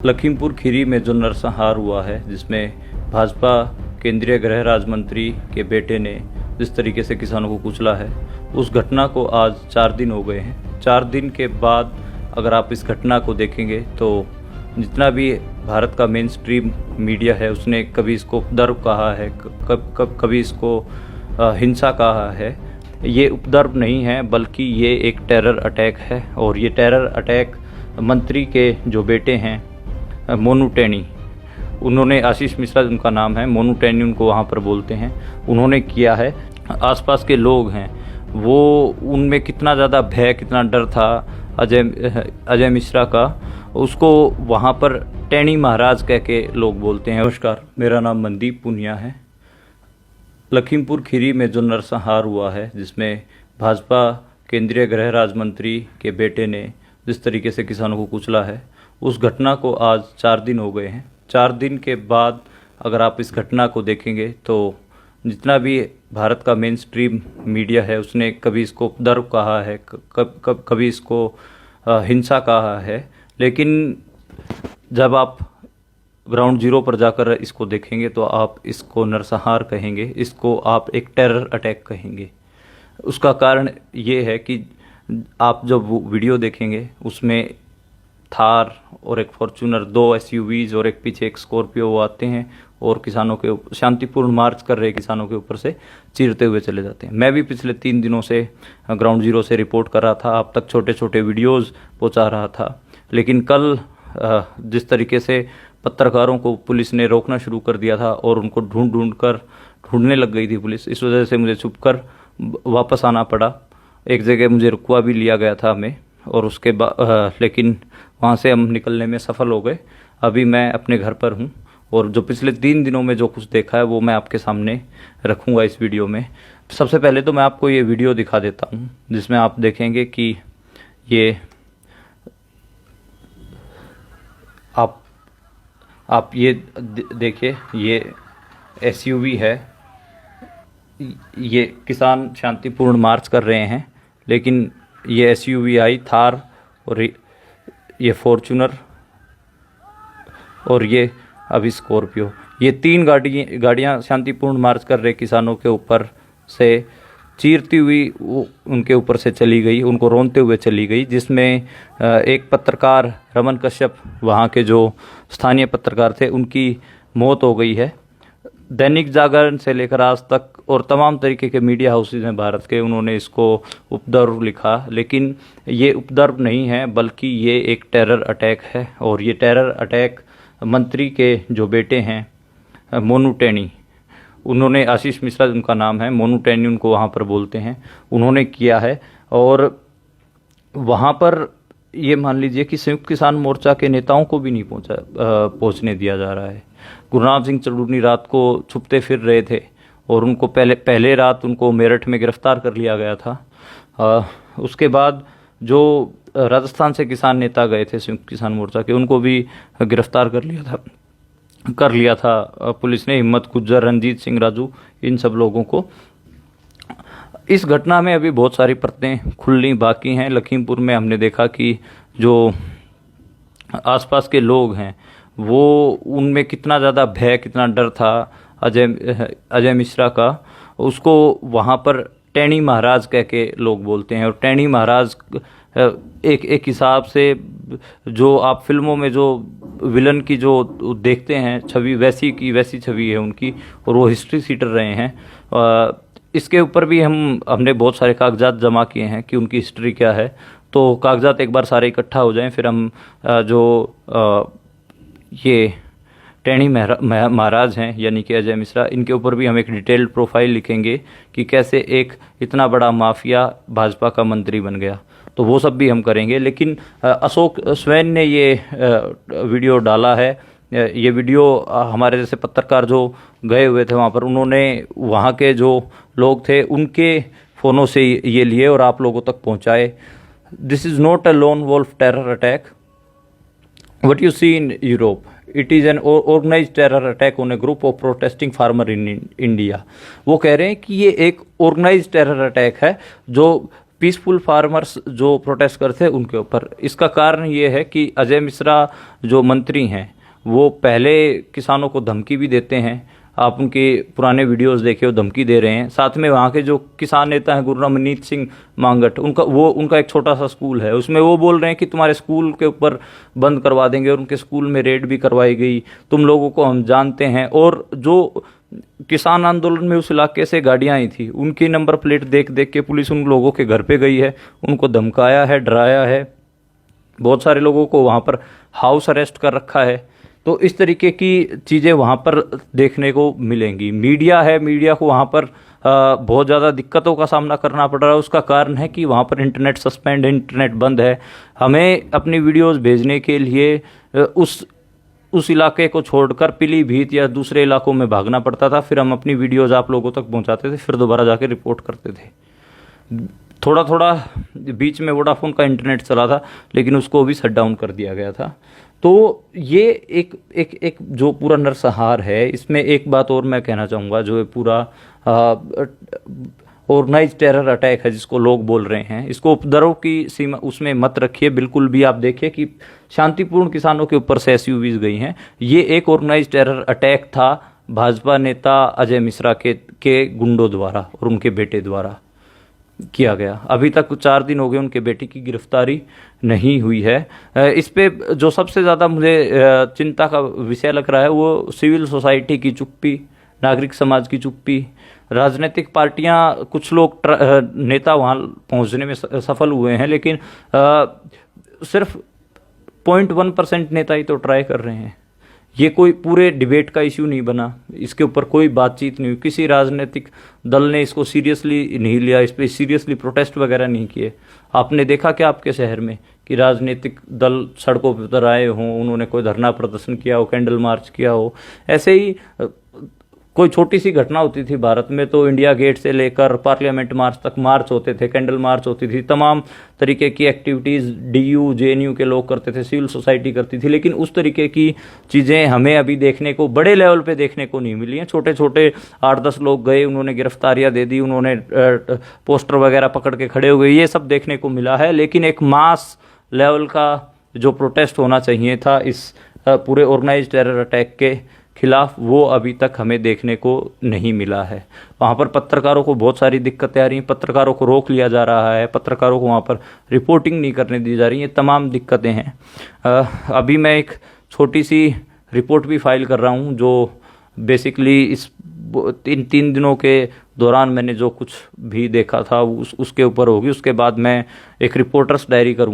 लखीमपुर खीरी में जो नरसंहार हुआ है, जिसमें भाजपा केंद्रीय गृह राज्य मंत्री के बेटे ने जिस तरीके से किसानों को कुचला है, उस घटना को आज 4 दिन हो गए हैं। 4 दिन के बाद अगर आप इस घटना को देखेंगे तो जितना भी भारत का मेन स्ट्रीम मीडिया है, उसने कभी इसको उपद्रव कहा है, कभी इसको हिंसा कहा है। ये उपद्रव नहीं है, बल्कि ये एक टेरर अटैक है। और ये टेरर अटैक मंत्री के जो बेटे हैं मोनू टेनी, उन्होंने, आशीष मिश्रा उनका नाम है, मोनू टेनी उनको वहाँ पर बोलते हैं, उन्होंने किया है। आसपास के लोग हैं वो, उनमें कितना ज़्यादा भय, कितना डर था अजय मिश्रा का, उसको वहाँ पर टेनी महाराज कह के लोग बोलते हैं। नमस्कार, मेरा नाम मनदीप पुनिया है। लखीमपुर खीरी में जो नरसंहार हुआ है, जिसमें भाजपा केंद्रीय गृह राज्य मंत्री के बेटे ने जिस तरीके से किसानों को कुचला है, उस घटना को आज 4 दिन हो गए हैं। 4 दिन के बाद अगर आप इस घटना को देखेंगे तो जितना भी भारत का मेन स्ट्रीम मीडिया है, उसने कभी इसको उपद्रव कहा है, कभी इसको हिंसा कहा है। लेकिन जब आप ग्राउंड जीरो पर जाकर इसको देखेंगे तो आप इसको नरसंहार कहेंगे, इसको आप एक टेरर अटैक कहेंगे। उसका कारण ये है कि आप जब वो वीडियो देखेंगे, उसमें थार और एक फॉर्च्यूनर, 2 SUVs और एक पीछे एक स्कॉर्पियो वो आते हैं और किसानों के शांतिपूर्ण मार्च कर रहे किसानों के ऊपर से चीरते हुए चले जाते हैं। मैं भी पिछले 3 दिनों से ग्राउंड जीरो से रिपोर्ट कर रहा था, आप तक छोटे छोटे वीडियोस पहुंचा रहा था। लेकिन कल जिस तरीके से पत्रकारों को पुलिस ने रोकना शुरू कर दिया था और उनको ढूंढने लग गई थी पुलिस, इस वजह से मुझे छुपकर वापस आना पड़ा। एक जगह मुझे रुकवा भी लिया गया था हमें, और उसके बाद लेकिन वहाँ से हम निकलने में सफल हो गए। अभी मैं अपने घर पर हूँ और जो पिछले 3 दिनों में जो कुछ देखा है वो मैं आपके सामने रखूँगा इस वीडियो में। सबसे पहले तो मैं आपको ये वीडियो दिखा देता हूँ, जिसमें आप देखेंगे कि ये आप ये देखिए, ये SUV है। ये किसान शांतिपूर्ण मार्च कर रहे हैं, लेकिन ये SUV आई थार और ये फॉर्च्यूनर और ये अभी स्कॉर्पियो, ये 3 गाड़ियाँ शांतिपूर्ण मार्च कर रहे किसानों के ऊपर से चीरती हुई उनके ऊपर से चली गई, उनको रोनते हुए चली गई। जिसमें एक पत्रकार रमन कश्यप, वहाँ के जो स्थानीय पत्रकार थे, उनकी मौत हो गई है। दैनिक जागरण से लेकर आज तक और तमाम तरीके के मीडिया हाउसेज हैं भारत के, उन्होंने इसको उपद्रव लिखा। लेकिन ये उपद्रव नहीं है, बल्कि ये एक टेरर अटैक है। और ये टेरर अटैक मंत्री के जो बेटे हैं मोनू टेनी, उन्होंने, आशीष मिश्रा उनका नाम है, मोनू टेनी उनको वहाँ पर बोलते हैं, उन्होंने किया है। और वहाँ पर ये मान लीजिए कि संयुक्त किसान मोर्चा के नेताओं को भी नहीं पहुँचने दिया जा रहा है। गुरनाम सिंह चड़ूनी रात को छुपते फिर रहे थे और उनको पहले रात उनको मेरठ में गिरफ्तार कर लिया गया था। उसके बाद जो राजस्थान से किसान नेता गए थे संयुक्त किसान मोर्चा के, उनको भी गिरफ्तार कर लिया था पुलिस ने। हिम्मत गुज्जर, रंजीत सिंह राजू, इन सब लोगों को। इस घटना में अभी बहुत सारी परतें खुलनी बाकी हैं। लखीमपुर में हमने देखा कि जो आसपास के लोग हैं वो, उनमें कितना ज़्यादा भय, कितना डर था अजय मिश्रा का, उसको वहाँ पर टेनी महाराज कह के लोग बोलते हैं। और टेनी महाराज एक हिसाब से, जो आप फिल्मों में जो विलन की जो देखते हैं छवि, वैसी की वैसी छवि है उनकी, और वो हिस्ट्री सीटर रहे हैं। इसके ऊपर भी हमने बहुत सारे कागजात जमा किए हैं कि उनकी हिस्ट्री क्या है। तो कागजात एक बार सारे इकट्ठा हो जाएं, फिर हम ये टेनी महाराज हैं, यानी कि अजय मिश्रा, इनके ऊपर भी हम एक डिटेल्ड प्रोफाइल लिखेंगे कि कैसे एक इतना बड़ा माफिया भाजपा का मंत्री बन गया। तो वो सब भी हम करेंगे। लेकिन अशोक स्वैन ने ये वीडियो डाला है। ये वीडियो हमारे जैसे पत्रकार जो गए हुए थे वहाँ पर, उन्होंने वहाँ के जो लोग थे उनके फ़ोनों से ये लिए और आप लोगों तक पहुँचाए। This is not a lone wolf terror attack what you see in Europe. It is an organized terror attack on a group of protesting farmer in India. वो कह रहे हैं कि ये एक ऑर्गेनाइज्ड टेरर अटैक है जो पीसफुल फार्मर्स जो प्रोटेस्ट करते हैं उनके ऊपर। इसका कारण ये है कि अजय मिश्रा जो मंत्री हैं वो पहले किसानों को धमकी भी देते हैं। आप उनके पुराने वीडियोस देखे हो, धमकी दे रहे हैं। साथ में वहाँ के जो किसान नेता हैं गुरमनीत सिंह मांगट, उनका एक छोटा सा स्कूल है, उसमें वो बोल रहे हैं कि तुम्हारे स्कूल के ऊपर बंद करवा देंगे, और उनके स्कूल में रेड भी करवाई गई, तुम लोगों को हम जानते हैं। और जो किसान आंदोलन में उस इलाके से गाड़ियां आई थी, उनकी नंबर प्लेट देख देख के पुलिस उन लोगों के घर पे गई है, उनको धमकाया है, डराया है। बहुत सारे लोगों को वहाँ पर हाउस अरेस्ट कर रखा है। तो इस तरीके की चीज़ें वहाँ पर देखने को मिलेंगी। मीडिया है, मीडिया को वहाँ पर बहुत ज़्यादा दिक्कतों का सामना करना पड़ रहा है। उसका कारण है कि वहाँ पर इंटरनेट सस्पेंड है, इंटरनेट बंद है। हमें अपनी वीडियोस भेजने के लिए उस इलाके को छोड़कर पीलीभीत या दूसरे इलाकों में भागना पड़ता था। फिर हम अपनी वीडियोस आप लोगों तक पहुँचाते थे, फिर दोबारा जाके रिपोर्ट करते थे। थोड़ा थोड़ा बीच में वोडाफोन का इंटरनेट चला था, लेकिन उसको भी शट डाउन कर दिया गया था। तो ये एक जो पूरा नरसंहार है, इसमें एक बात और मैं कहना चाहूँगा, जो है पूरा ऑर्गेनाइज टेरर अटैक है जिसको लोग बोल रहे हैं, इसको उपद्रव की सीमा उसमें मत रखिए बिल्कुल भी। आप देखिए कि शांतिपूर्ण किसानों के ऊपर से एसयूवीज गई हैं। ये एक ऑर्गेनाइज टेरर अटैक था भाजपा नेता अजय मिश्रा के गुंडों द्वारा और उनके बेटे द्वारा किया गया। अभी तक 4 दिन हो गए, उनके बेटे की गिरफ्तारी नहीं हुई है। इस पे जो सबसे ज़्यादा मुझे चिंता का विषय लग रहा है वो सिविल सोसाइटी की चुप्पी, नागरिक समाज की चुप्पी। राजनीतिक पार्टियां, कुछ लोग नेता वहाँ पहुँचने में सफल हुए हैं, लेकिन सिर्फ 0.1% नेता ही तो ट्राई कर रहे हैं। ये कोई पूरे डिबेट का इश्यू नहीं बना, इसके ऊपर कोई बातचीत नहीं हुई, किसी राजनीतिक दल ने इसको सीरियसली नहीं लिया, इस पर सीरियसली प्रोटेस्ट वगैरह नहीं किए। आपने देखा क्या आपके शहर में कि राजनीतिक दल सड़कों पर उतर आए हों, उन्होंने कोई धरना प्रदर्शन किया हो, कैंडल मार्च किया हो? ऐसे ही कोई छोटी सी घटना होती थी भारत में तो इंडिया गेट से लेकर पार्लियामेंट मार्च तक मार्च होते थे, कैंडल मार्च होती थी, तमाम तरीके की एक्टिविटीज़ डीयू जेएनयू के लोग करते थे, सिविल सोसाइटी करती थी। लेकिन उस तरीके की चीज़ें हमें अभी देखने को बड़े लेवल पे देखने को नहीं मिली हैं। छोटे छोटे 8-10 लोग गए, उन्होंने गिरफ्तारियां दे दी, उन्होंने पोस्टर वगैरह पकड़ के खड़े हो गए, ये सब देखने को मिला है। लेकिन एक मास लेवल का जो प्रोटेस्ट होना चाहिए था इस पूरे ऑर्गेनाइज टेरर अटैक के खिलाफ, वो अभी तक हमें देखने को नहीं मिला है। वहाँ पर पत्रकारों को बहुत सारी दिक्कतें आ रही हैं, पत्रकारों को रोक लिया जा रहा है, पत्रकारों को वहाँ पर रिपोर्टिंग नहीं करने दी जा रही, ये तमाम दिक्कतें हैं। अभी मैं एक छोटी सी रिपोर्ट भी फाइल कर रहा हूँ, जो बेसिकली इस 3 दिनों के दौरान मैंने जो कुछ भी देखा था उसके ऊपर होगी। उसके बाद मैं एक रिपोर्टर्स डायरी करूँगा।